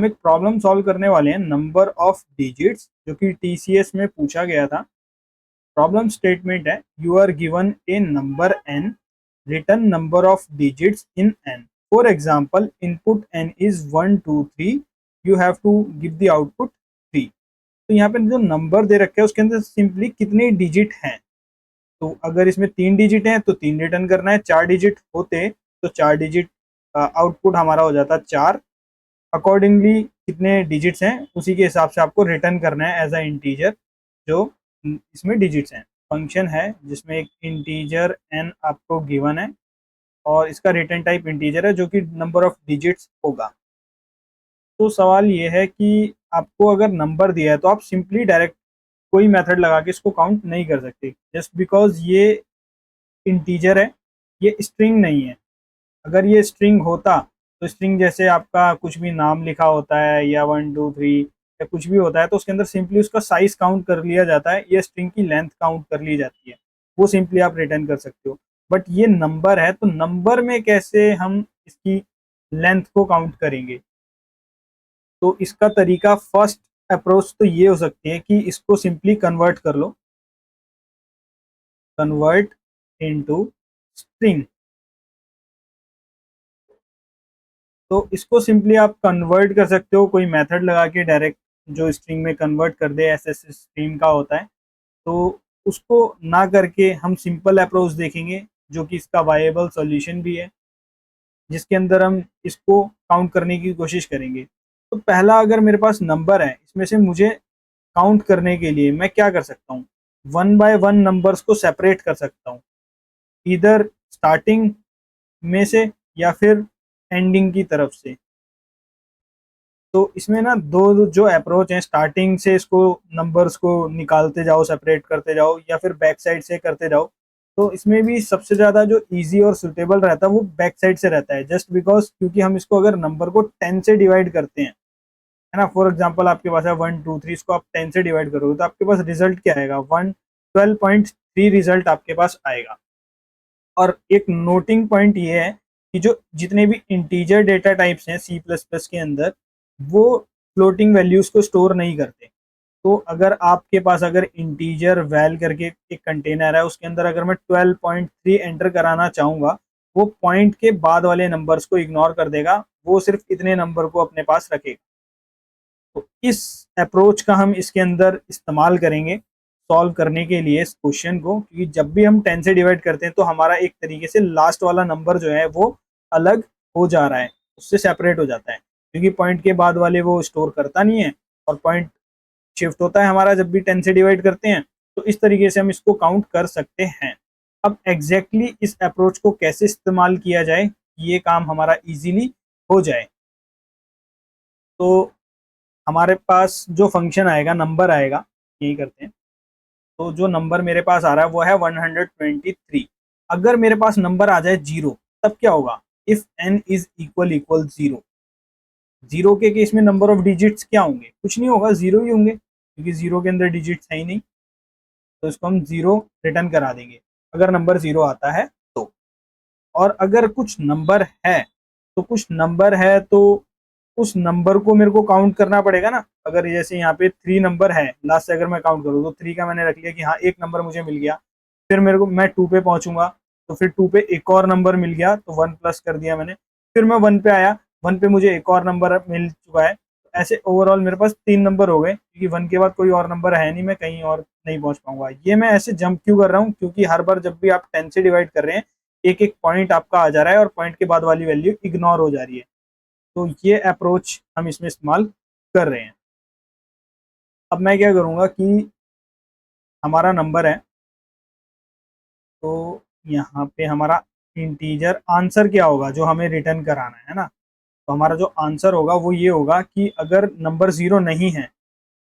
हम एक problem solve करने वाले हैं नंबर ऑफ डिजिट्स, जो कि टीसीएस में पूछा गया था। प्रॉब्लम स्टेटमेंट है, you are given a number n, return number of digits in n. For example, input n is 1 2 3, you have to give the output 3। तो यहाँ पे जो नंबर दे रखे हैं उसके अंदर सिंपली कितने डिजिट हैं, तो अगर इसमें 3 डिजिट हैं तो 3 रिटर्न करना है, 4 डिजिट होते तो 4 डिजिट आउटपुट हमारा हो जाता 4। अकॉर्डिंगली कितने डिजिट्स हैं उसी के हिसाब से आपको रिटर्न करना है एज अ इंटीजर, जो इसमें डिजिट्स हैं। फंक्शन है जिसमें एक इंटीजर एन आपको गिवन है और इसका रिटर्न टाइप इंटीजर है जो कि नंबर ऑफ डिजिट्स होगा। तो सवाल ये है कि आपको अगर नंबर दिया है तो आप सिंपली डायरेक्ट कोई मेथड लगा के इसको काउंट नहीं कर सकते, जस्ट बिकॉज ये इंटीजर है, ये स्ट्रिंग नहीं है। अगर ये स्ट्रिंग होता तो स्ट्रिंग जैसे आपका कुछ भी नाम लिखा होता है या 1 2 3 या कुछ भी होता है तो उसके अंदर सिंपली उसका साइज काउंट कर लिया जाता है, ये स्ट्रिंग की लेंथ काउंट कर ली जाती है, वो सिंपली आप रिटर्न कर सकते हो। बट ये नंबर है तो नंबर में कैसे हम इसकी लेंथ को काउंट करेंगे? तो इसका तरीका, फर्स्ट अप्रोच तो ये हो सकती है कि इसको सिंपली कन्वर्ट कर लो, कन्वर्ट इनटू स्ट्रिंग। तो इसको सिंपली आप कन्वर्ट कर सकते हो कोई मेथड लगा के डायरेक्ट, जो स्ट्रिंग में कन्वर्ट कर दे, एसएस स्ट्रीम का होता है। तो उसको ना करके हम सिंपल अप्रोच देखेंगे जो कि इसका वायबल सॉल्यूशन भी है, जिसके अंदर हम इसको काउंट करने की कोशिश करेंगे। तो पहला, अगर मेरे पास नंबर है, इसमें से मुझे काउंट करने के लिए मैं क्या कर सकता हूँ, 1 बाय 1 नंबर्स को सेपरेट कर सकता हूँ, इधर स्टार्टिंग में से या फिर एंडिंग की तरफ से। तो इसमें ना दो जो अप्रोच हैं, स्टार्टिंग से इसको नंबर्स को निकालते जाओ, सेपरेट करते जाओ, या फिर बैक साइड से करते जाओ। तो इसमें भी सबसे ज़्यादा जो इजी और सुटेबल रहता है वो बैक साइड से रहता है, जस्ट बिकॉज क्योंकि हम इसको अगर नंबर को 10 से डिवाइड करते हैं, है ना, फॉर एग्जाम्पल आपके पास है 1 2 3, इसको आप 10 से डिवाइड करोगे तो आपके पास रिजल्ट क्या आएगा, 1 12.3 रिजल्ट आपके पास आएगा। और एक नोटिंग पॉइंट ये है कि जो जितने भी इंटीजर डेटा टाइप्स हैं सी प्लस प्लस के अंदर, वो फ्लोटिंग वैल्यूज को स्टोर नहीं करते। तो अगर आपके पास अगर इंटीजर वैल करके एक कंटेनर है, उसके अंदर अगर मैं 12.3 एंटर कराना चाहूँगा, वो पॉइंट के बाद वाले नंबर्स को इग्नोर कर देगा, वो सिर्फ इतने नंबर को अपने पास रखेगा। तो इस अप्रोच का हम इसके अंदर इस्तेमाल करेंगे सॉल्व करने के लिए इस क्वेश्चन को, क्योंकि जब भी हम 10 से डिवाइड करते हैं तो हमारा एक तरीके से लास्ट वाला नंबर जो है वो अलग हो जा रहा है, उससे सेपरेट हो जाता है, क्योंकि पॉइंट के बाद वाले वो स्टोर करता नहीं है और पॉइंट शिफ्ट होता है हमारा जब भी 10 से डिवाइड करते हैं। तो इस तरीके से हम इसको काउंट कर सकते हैं। अब एग्जैक्टली इस अप्रोच को कैसे इस्तेमाल किया जाए, ये काम हमारा इजीली हो जाए, तो हमारे पास जो फंक्शन आएगा, नंबर आएगा, यही करते हैं। तो जो नंबर मेरे पास आ रहा है वो है 123। अगर मेरे पास नंबर आ जाए 0, तब क्या होगा, if n is equal equal 0। Zero के केस में नंबर ऑफ डिजिट्स क्या होंगे, कुछ नहीं होगा, 0 ही होंगे, क्योंकि 0 के अंदर डिजिट्स है ही नहीं। तो इसको हम 0 रिटर्न करा देंगे अगर नंबर 0 आता है तो। और अगर कुछ नंबर है, तो कुछ नंबर है तो उस नंबर को मेरे को काउंट करना पड़ेगा ना। अगर जैसे यहाँ पे 3 नंबर है, लास्ट से अगर मैं काउंट करूँ तो 3 का मैंने रख लिया कि हाँ एक नंबर मुझे मिल गया, फिर मेरे को मैं 2 पे पहुंचूंगा तो फिर 2 पे एक और नंबर मिल गया तो 1 प्लस कर दिया मैंने, फिर मैं 1 पे आया, 1 पे मुझे एक और नंबर मिल चुका है। ऐसे ओवरऑल मेरे पास 3 नंबर हो गए, क्योंकि 1 के बाद कोई और नंबर है नहीं, मैं कहीं और नहीं पहुंच पाऊंगा। ये मैं ऐसे जंप क्यों कर रहा हूँ, क्योंकि हर बार जब भी आप 10 से डिवाइड कर रहे हैं, एक एक पॉइंट आपका आ जा रहा है और पॉइंट के बाद वाली वैल्यू इग्नोर हो जा रही है। तो ये अप्रोच हम इसमें इस्तेमाल कर रहे हैं। अब मैं क्या करूँगा कि हमारा नंबर है, तो यहाँ पे हमारा इंटीजर आंसर क्या होगा जो हमें रिटर्न कराना है ना। तो हमारा जो आंसर होगा वो ये होगा कि अगर नंबर 0 नहीं है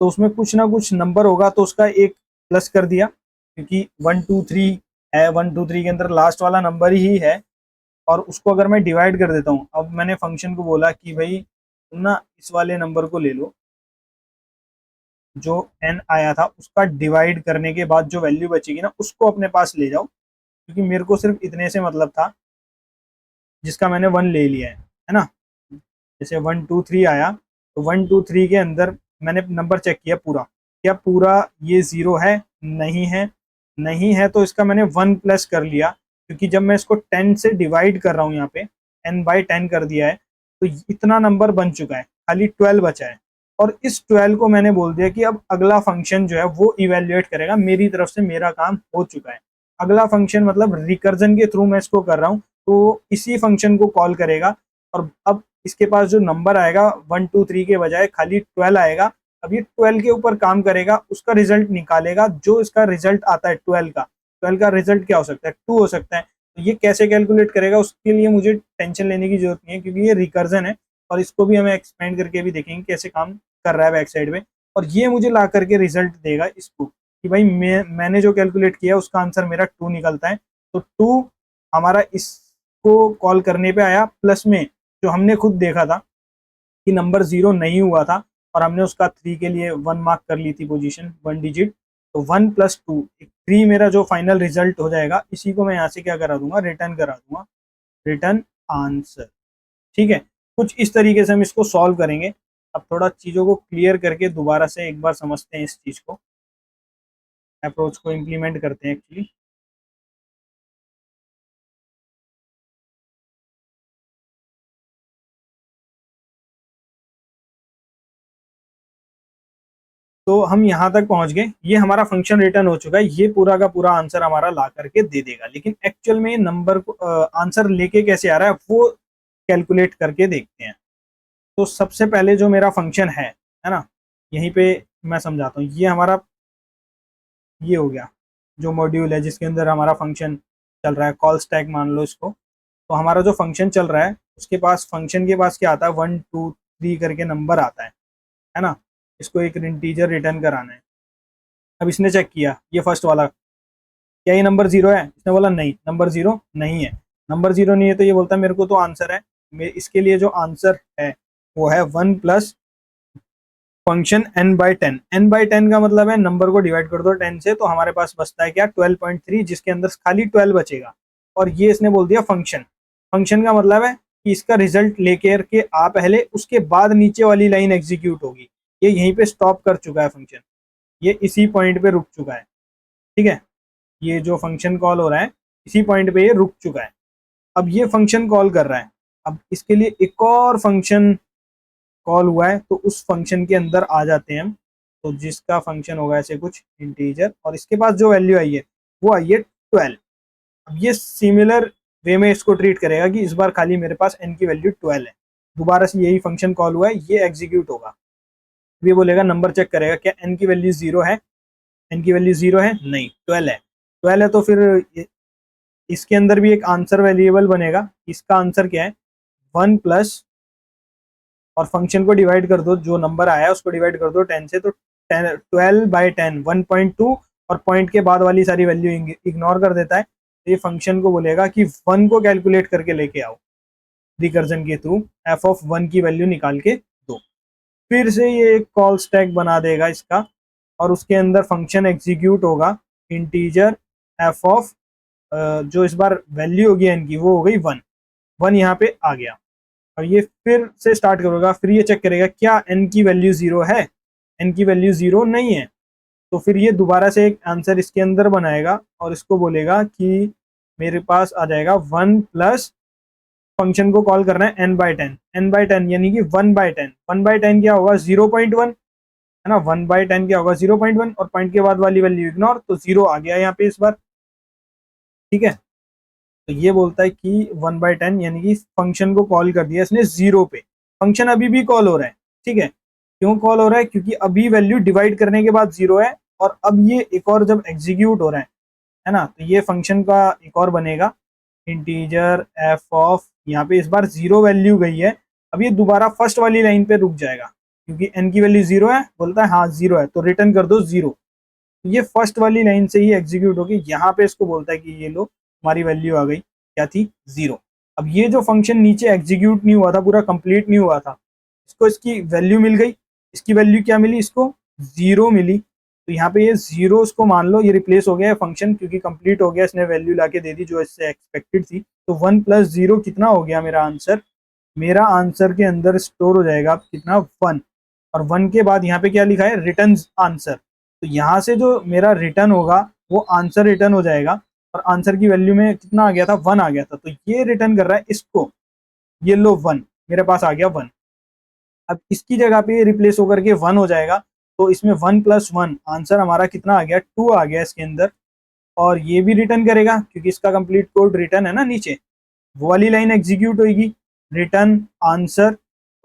तो उसमें कुछ ना कुछ नंबर होगा, तो उसका एक प्लस कर दिया, क्योंकि 1 2 3 है, 1 2 3 के अंदर लास्ट वाला नंबर ही है। और उसको अगर मैं डिवाइड कर देता हूँ, अब मैंने फंक्शन को बोला कि भाई तुम ना इस वाले नंबर को ले लो, जो n आया था उसका डिवाइड करने के बाद जो वैल्यू बचेगी ना उसको अपने पास ले जाओ, क्योंकि मेरे को सिर्फ इतने से मतलब था जिसका मैंने 1 ले लिया है ना। जैसे 1 2 3 आया तो 1 2 3 के अंदर मैंने नंबर चेक किया पूरा, क्या पूरा ये 0 है? नहीं है। नहीं है तो इसका मैंने 1 प्लस कर लिया, क्योंकि जब मैं इसको 10 से डिवाइड कर रहा हूँ, यहाँ पे n/10 कर दिया है, तो इतना नंबर बन चुका है, खाली 12 बचा है। और इस 12 को मैंने बोल दिया कि अब अगला फंक्शन जो है वो इवेल्युएट करेगा, मेरी तरफ से मेरा काम हो चुका है। अगला फंक्शन मतलब रिकर्जन के थ्रू मैं इसको कर रहा हूँ, तो इसी फंक्शन को कॉल करेगा। और अब इसके पास जो नंबर आएगा 1 2 3 के बजाय खाली 12 आएगा। अब ये 12 के ऊपर काम करेगा, उसका रिजल्ट निकालेगा, जो इसका रिजल्ट आता है 12 का रिजल्ट क्या हो सकता है? 2 हो सकता है। तो ये कैसे कैलकुलेट करेगा, उसके लिए मुझे टेंशन लेने की जरूरत नहीं है, क्योंकि ये रिकर्जन है और इसको भी हमें एक्सपेंड करके भी देखेंगे कैसे काम कर रहा है बैक साइड में। और ये मुझे ला करके रिजल्ट देगा इसको, कि भाई मैंने जो कैलकुलेट किया उसका आंसर मेरा 2 निकलता है। तो 2 हमारा इसको कॉल करने पे आया, प्लस में जो हमने खुद देखा था कि नंबर 0 नहीं हुआ था, और हमने उसका 3 के लिए 1 मार्क कर ली थी पोजीशन, 1 डिजिट। तो 1 + 2 3 मेरा जो फाइनल रिजल्ट हो जाएगा, इसी को मैं यहाँ से क्या करा दूंगा, रिटर्न करा दूंगा, रिटर्न आंसर। ठीक है, कुछ इस तरीके से हम इसको सॉल्व करेंगे। अब थोड़ा चीज़ों को क्लियर करके दोबारा से एक बार समझते हैं इस चीज़ को, अप्रोच को इम्प्लीमेंट करते हैं एक्चुअली। तो हम यहाँ तक पहुंच गए, ये हमारा फंक्शन रिटर्न हो चुका है, ये पूरा का पूरा आंसर हमारा ला करके दे देगा। लेकिन एक्चुअल में नंबर को आंसर लेके कैसे आ रहा है वो कैलकुलेट करके देखते हैं। तो सबसे पहले जो मेरा फंक्शन है ना, यहीं पे मैं समझाता हूँ। ये हमारा ये हो गया जो मॉड्यूल है जिसके अंदर हमारा फंक्शन चल रहा है, कॉल स्टैक मान लो इसको। तो हमारा जो फंक्शन चल रहा है उसके पास, फंक्शन के पास क्या आता है, 1 2 3 करके नंबर आता है ना। इसको एक इंटीजर रिटर्न कराना है। अब इसने चेक किया ये फर्स्ट वाला, क्या ये नंबर 0 है? इसने बोला नहीं, नंबर 0 नहीं है। नंबर 0 नहीं है तो ये बोलता है मेरे को तो आंसर है। इसके लिए जो आंसर है वो है 1 प्लस फंक्शन n/10। n/10 का मतलब है नंबर को डिवाइड कर दो 10 से, तो हमारे पास बचता है क्या, 12.3, जिसके अंदर खाली 12 बचेगा। और ये इसने बोल दिया फंक्शन। फंक्शन का मतलब है कि इसका रिजल्ट लेकर के आ पहले, उसके बाद नीचे वाली लाइन एग्जीक्यूट होगी। ये यहीं पे स्टॉप कर चुका है फंक्शन, ये इसी पॉइंट पे रुक चुका है। ठीक है, ये जो फंक्शन कॉल हो रहा है इसी पॉइंट पे ये रुक चुका है। अब ये फंक्शन कॉल कर रहा है, अब इसके लिए एक और फंक्शन कॉल हुआ है, तो उस फंक्शन के अंदर आ जाते हैं हम। तो जिसका फंक्शन होगा ऐसे कुछ इंटीजर, और इसके पास जो वैल्यू आई है वो आई है 12। अब ये सिमिलर वे में इसको ट्रीट करेगा कि इस बार खाली मेरे पास n की वैल्यू 12 है। दोबारा से यही फंक्शन कॉल हुआ है, ये एग्जीक्यूट होगा। ये बोलेगा, नंबर चेक करेगा, क्या n की वैल्यू 0 है? n की वैल्यू 0 है? नहीं, 12 है। 12 है तो फिर इसके अंदर भी एक आंसर वेरिएबल बनेगा। इसका आंसर क्या है, 1 प्लस, और फंक्शन को डिवाइड कर दो, जो नंबर आया है उसको डिवाइड कर दो 10 से, तो 12/10 1.2, और पॉइंट के बाद वाली सारी वैल्यू इग्नोर कर देता है। तो ये फंक्शन को बोलेगा कि 1 को कैलकुलेट करके लेके आओ, रिकर्जन के थ्रू f(1) की वैल्यू निकाल के दो। फिर से ये एक कॉल स्टैक बना देगा इसका, और उसके अंदर फंक्शन एग्जीक्यूट होगा, इंटीजर f(, जो इस बार वैल्यू होगी n की वो हो गई 1। 1 यहाँ पे आ गया। और ये फिर से स्टार्ट करेगा, फिर ये चेक करेगा क्या n की वैल्यू 0 है? n की वैल्यू 0 नहीं है। तो फिर ये दोबारा से एक आंसर इसके अंदर बनाएगा, और इसको बोलेगा कि मेरे पास आ जाएगा 1 प्लस, फंक्शन को कॉल करना है n/10। n/10 यानी कि 1/10। 1/10 क्या होगा, 0.1, है ना। 1/10 क्या होगा, 0.1, और पॉइंट के बाद वाली वैल्यू इग्नोर, तो 0 आ गया यहाँ पे इस बार। ठीक है, तो ये बोलता है कि 1/10 यानी कि फंक्शन को कॉल कर दिया इसने 0 पे। फंक्शन अभी भी कॉल हो रहा है। ठीक है, क्यों कॉल हो रहा है, क्योंकि अभी वैल्यू डिवाइड करने के बाद 0 है, और अब ये एक और जब एग्जीक्यूट हो रहा है ना, तो ये फंक्शन का एक और बनेगा, इंटीजर f(, यहाँ पे इस बार 0 वैल्यू गई है। अब ये दोबारा फर्स्ट वाली लाइन पे रुक जाएगा, क्योंकि n की वैल्यू 0 है, बोलता है हाँ 0 है, तो रिटर्न कर दो 0। ये फर्स्ट वाली लाइन से ही एग्जीक्यूट होगी, यहाँ पे इसको बोलता है कि ये लो हमारी वैल्यू आ गई, क्या थी, 0। अब ये जो फंक्शन नीचे एग्जीक्यूट नहीं हुआ था, पूरा कंप्लीट नहीं हुआ था, इसको इसकी वैल्यू मिल गई। इसकी वैल्यू क्या मिली, इसको 0 मिली। तो यहाँ पे ये 0 इसको मान लो ये रिप्लेस हो गया फंक्शन, क्योंकि कंप्लीट हो गया, इसने वैल्यू लाके दे दी जो इससे एक्सपेक्टेड थी। तो 1 + 0 कितना हो गया मेरा आंसर, मेरा आंसर के अंदर स्टोर हो जाएगा कितना 1, और 1 के बाद यहाँ पे क्या लिखा है रिटर्न आंसर, तो यहाँ से जो मेरा रिटर्न होगा वो आंसर रिटर्न हो जाएगा, और आंसर की वैल्यू में कितना आ गया था 1 आ गया था, तो ये रिटर्न कर रहा है इसको, ये लो 1 मेरे पास आ गया 1। अब इसकी जगह पे रिप्लेस होकर के 1 हो जाएगा, तो इसमें 1 + 1 आंसर हमारा कितना आ गया 2 आ गया इसके अंदर, और ये भी रिटर्न करेगा क्योंकि इसका कंप्लीट कोड रिटर्न है ना नीचे, वो वाली लाइन एग्जीक्यूट होगी, रिटर्न आंसर,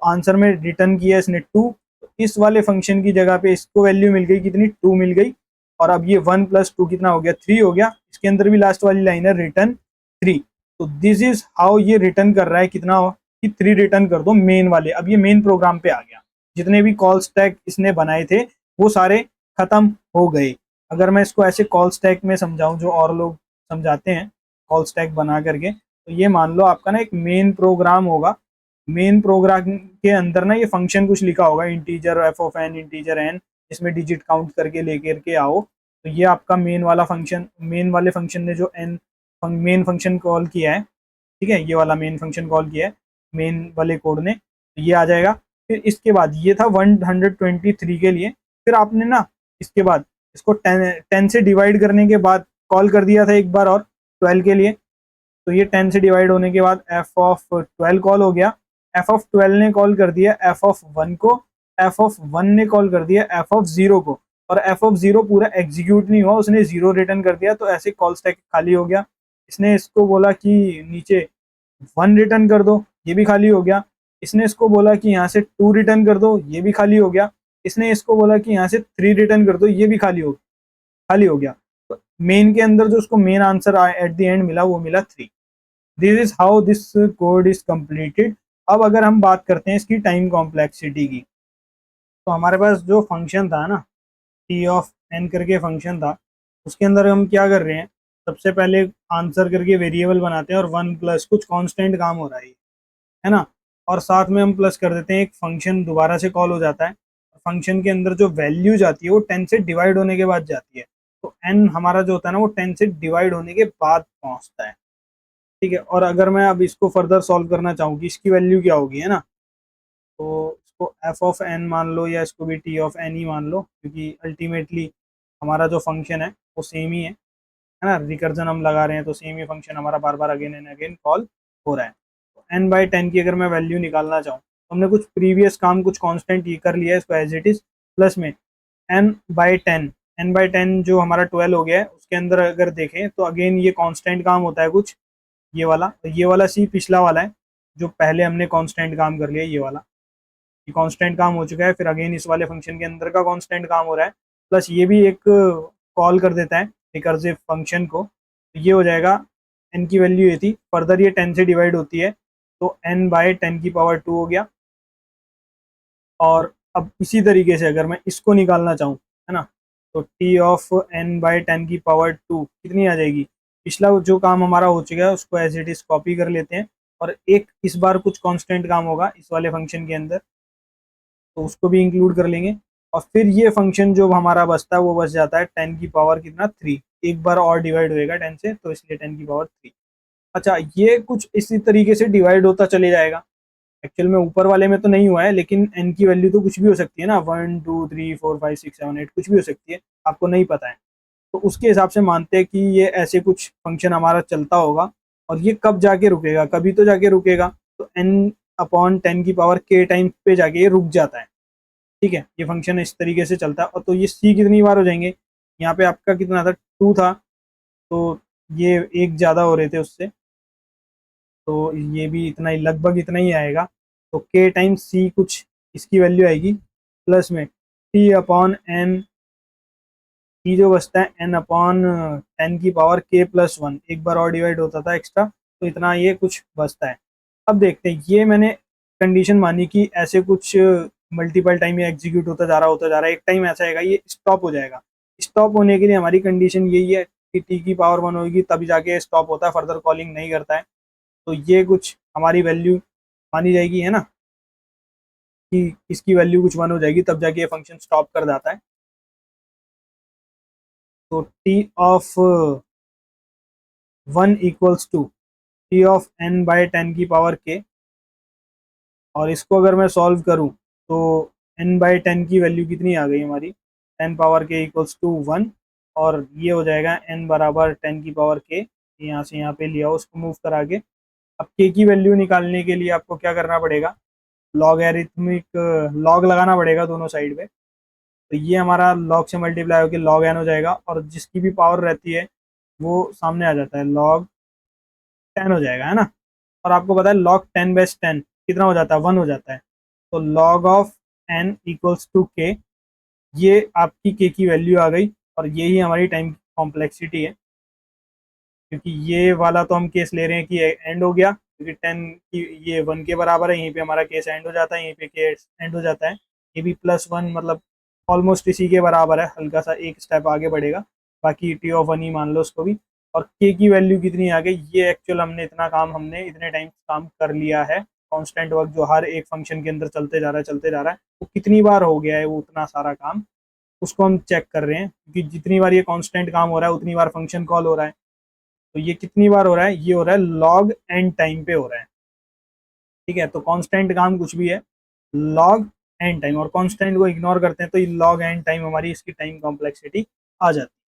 आंसर में रिटर्न किया इसने 2, तो इस वाले फंक्शन की जगह पे इसको वैल्यू मिल गई कितनी 2 मिल गई, और अब ये 1 + 2 कितना हो गया 3 हो गया, इसके अंदर भी लास्ट वाली लाइन है रिटर्न 3। तो दिस इज हाउ ये रिटर्न कर रहा है कितना हो कि 3 रिटर्न कर दो मेन वाले। अब ये मेन प्रोग्राम पे आ गया, जितने भी कॉल स्टैक इसने बनाए थे वो सारे खत्म हो गए। अगर मैं इसको ऐसे कॉल स्टैक में समझाऊं जो और लोग समझाते हैं कॉल स्टैक बना करके, तो ये मान लो आपका ना एक मेन प्रोग्राम होगा, मेन प्रोग्राम के अंदर ना ये फंक्शन कुछ लिखा होगा इंटीजर f(n) इंटीजर n, इसमें डिजिट काउंट करके लेकर के आओ, तो ये आपका मेन वाला फंक्शन, मेन वाले फंक्शन ने जो n मेन फंक्शन कॉल किया है, ठीक है, ये वाला मेन फंक्शन कॉल किया है मेन वाले कोड ने, तो ये आ जाएगा। फिर इसके बाद ये था 123 के लिए, फिर आपने ना इसके बाद इसको 10 से डिवाइड करने के बाद कॉल कर दिया था एक बार और 12 के लिए, तो ये 10 से डिवाइड होने के बाद f(12) कॉल हो गया, f(12) ने कॉल कर दिया f(1) को, f(1) ने कॉल कर दिया f(0) को, और f(0) पूरा एग्जीक्यूट नहीं हुआ, उसने 0 रिटर्न कर दिया, तो ऐसे कॉल स्टैक खाली हो गया। इसने इसको बोला कि नीचे 1 रिटर्न कर दो, ये भी खाली हो गया। इसने इसको बोला कि यहाँ से 2 रिटर्न कर दो, ये भी खाली हो गया। इसने इसको बोला कि यहाँ से 3 रिटर्न कर दो, ये भी खाली हो गया। तो मेन के अंदर जो उसको main answer at the end मिला वो मिला 3। This is how this code is completed. अब अगर हम बात करते हैं इसकी टाइम कॉम्प्लेक्सिटी की, तो हमारे पास जो फंक्शन था ना t(n) करके फंक्शन था, उसके अंदर हम क्या कर रहे हैं, सबसे पहले आंसर करके वेरिएबल बनाते हैं और 1 प्लस कुछ कांस्टेंट काम हो रहा है ना, और साथ में हम प्लस कर देते हैं एक फंक्शन दोबारा से कॉल हो जाता है, फंक्शन के अंदर जो वैल्यू जाती है वो 10 से डिवाइड होने के बाद जाती है, तो n हमारा जो होता है ना वो 10 से डिवाइड होने के बाद पहुंचता है, ठीक है। और अगर मैं अब इसको फर्दर सॉल्व करना चाहूँ कि इसकी वैल्यू क्या होगी, है ना, तो इसको f(n) मान लो या इसको भी t(n) ही मान लो, क्योंकि अल्टीमेटली हमारा जो फंक्शन है वो सेम ही है ना, रिकर्जन हम लगा रहे हैं तो सेम ही फंक्शन हमारा बार बार अगेन एंड अगेन कॉल हो रहा है। तो n/10 की अगर मैं वैल्यू निकालना चाहूँ, तो हमने कुछ प्रीवियस काम कुछ कांस्टेंट ये कर लिया है, इसको एज इट इज प्लस में n/10, n/10 जो हमारा 12 हो गया है, उसके अंदर अगर देखें तो अगेन ये कांस्टेंट काम होता है कुछ, ये वाला, तो ये वाला सी पिछला वाला है जो पहले हमने कांस्टेंट काम कर लिया, ये वाला ये कांस्टेंट काम हो चुका है, फिर अगेन इस वाले फंक्शन के अंदर का कांस्टेंट काम हो रहा है, प्लस ये भी एक कॉल कर देता है रिकर्सिव फंक्शन को, तो ये हो जाएगा n की वैल्यू ये थी, फर्दर ये 10 से डिवाइड होती है, तो n/10⁻²⁴ हो गया। और अब इसी तरीके से अगर मैं इसको निकालना चाहूँ, है ना, तो t(n/10⁻²) कितनी आ जाएगी, पिछला जो काम हमारा हो चुका है उसको एज इट इज कॉपी कर लेते हैं, और एक इस बार कुछ कांस्टेंट काम होगा इस वाले फंक्शन के अंदर, तो उसको भी इंक्लूड कर लेंगे, और फिर ये फंक्शन जो हमारा बचता है वो बच जाता है 10 की पावर कितना 3, एक बार और डिवाइड होएगा 10 से, तो इसलिए 10 की पावर 3। अच्छा, ये कुछ इसी तरीके से डिवाइड होता चले जाएगा, एक्चुअल में ऊपर वाले में तो नहीं हुआ है, लेकिन एन की वैल्यू तो कुछ भी हो सकती है ना, 1 2 3 4 5 6 7 8 कुछ भी हो सकती है, आपको नहीं पता है, तो उसके हिसाब से मानते हैं कि ये ऐसे कुछ फंक्शन हमारा चलता होगा, और ये कब जाके रुकेगा, कभी तो जाके रुकेगा, तो n/10 की पावर k टाइम पे जाके ये रुक जाता है, ठीक है। ये फंक्शन इस तरीके से चलता है, और तो ये c कितनी बार हो जाएंगे, यहाँ पे आपका कितना था 2 था, तो ये एक ज़्यादा हो रहे थे उससे, तो ये भी इतना ही लगभग इतना ही आएगा, तो k टाइम्स c कुछ इसकी वैल्यू आएगी, प्लस में t/n, t जो बचता है n/10 की पावर k+1, एक बार और डिवाइड होता था एक्स्ट्रा, तो इतना ये कुछ बचता है। अब देखते हैं, ये मैंने कंडीशन मानी कि ऐसे कुछ मल्टीपल टाइम ये एग्जीक्यूट होता जा रहा है, एक टाइम ऐसा आएगा ये स्टॉप हो जाएगा। स्टॉप होने के लिए हमारी कंडीशन यही है कि t की पावर 1 होगी तभी जाके स्टॉप होता है, फर्दर कॉलिंग नहीं करता है, तो ये कुछ हमारी वैल्यू मानी जाएगी, है ना, कि इसकी वैल्यू कुछ 1 हो जाएगी तब जाके ये फंक्शन स्टॉप कर जाता है। तो t(1) = t(n/10 की पावर k), और इसको अगर मैं सॉल्व करूँ तो n/10 की वैल्यू कितनी आ गई हमारी, 10 पावर k इक्वल्स टू 1, और ये हो जाएगा n बराबर 10 की पावर k, यहाँ से यहाँ पे लिया उसको मूव करा के। अब k की वैल्यू निकालने के लिए आपको क्या करना पड़ेगा, लॉगरिथमिक लॉग लगाना पड़ेगा दोनों साइड पे। तो ये हमारा लॉग से मल्टीप्लाई होकर लॉग n हो जाएगा, और जिसकी भी पावर रहती है वो सामने आ जाता है, लॉग 10 हो जाएगा, है ना। और आपको पता है लॉग 10/10 कितना हो जाता है, 1 हो जाता है। तो log of n equals to k, ये आपकी k की वैल्यू आ गई, और यही हमारी टाइम कॉम्प्लेक्सिटी है। क्योंकि ये वाला तो हम केस ले रहे हैं कि एंड हो गया, क्योंकि 10 की ये 1 के बराबर है, यहीं पे हमारा केस एंड हो जाता है, यहीं पे केस एंड हो जाता है। ये भी +1 मतलब ऑलमोस्ट इसी के बराबर है, हल्का सा एक स्टेप आगे बढ़ेगा। बाकी t(1) ही मान लो उसको भी। और k की वैल्यू कितनी आ गई, ये एक्चुअल हमने इतने टाइम काम कर लिया है। कांस्टेंट वर्क जो हर एक फंक्शन के अंदर चलते जा रहा है चलते जा रहा है, वो कितनी बार हो गया है वो उतना सारा काम, उसको हम चेक कर रहे हैं। क्योंकि जितनी बार ये कांस्टेंट काम हो रहा है उतनी बार फंक्शन कॉल हो रहा है। तो ये कितनी बार हो रहा है, ये हो रहा है लॉग एन टाइम पे हो रहा है। ठीक है, तो कांस्टेंट काम कुछ भी है, लॉग एन टाइम, और कांस्टेंट को इग्नोर करते हैं तो ये लॉग एन टाइम हमारी इसकी टाइम कॉम्प्लेक्सिटी आ जाती है।